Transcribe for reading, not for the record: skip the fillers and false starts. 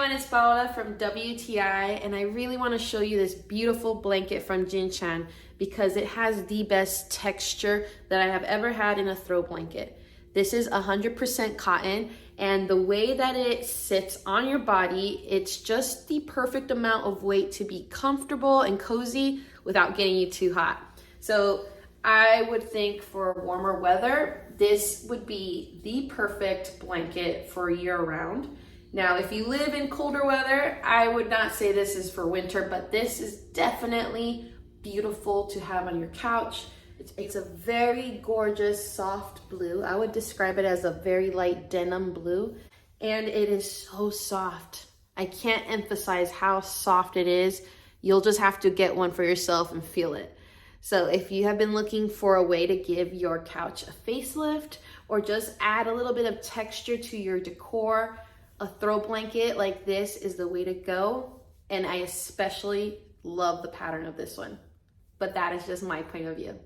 everyone, it's Paola from WTI, and I really want to show you this beautiful blanket from Jinchan because it has the best texture that I have ever had in a throw blanket. This is 100% cotton, and the way that it sits on your body, it's just the perfect amount of weight to be comfortable and cozy without getting you too hot. So I would think for warmer weather, this would be the perfect blanket for year-round. Now, if you live in colder weather, I would not say this is for winter, but this is definitely beautiful to have on your couch. It's a very gorgeous, soft blue. I would describe it as a very light denim blue, and it is so soft. I can't emphasize how soft it is. You'll just have to get one for yourself and feel it. So if you have been looking for a way to give your couch a facelift or just add a little bit of texture to your decor, a throw blanket like this is the way to go. And I especially love the pattern of this one. But that is just my point of view.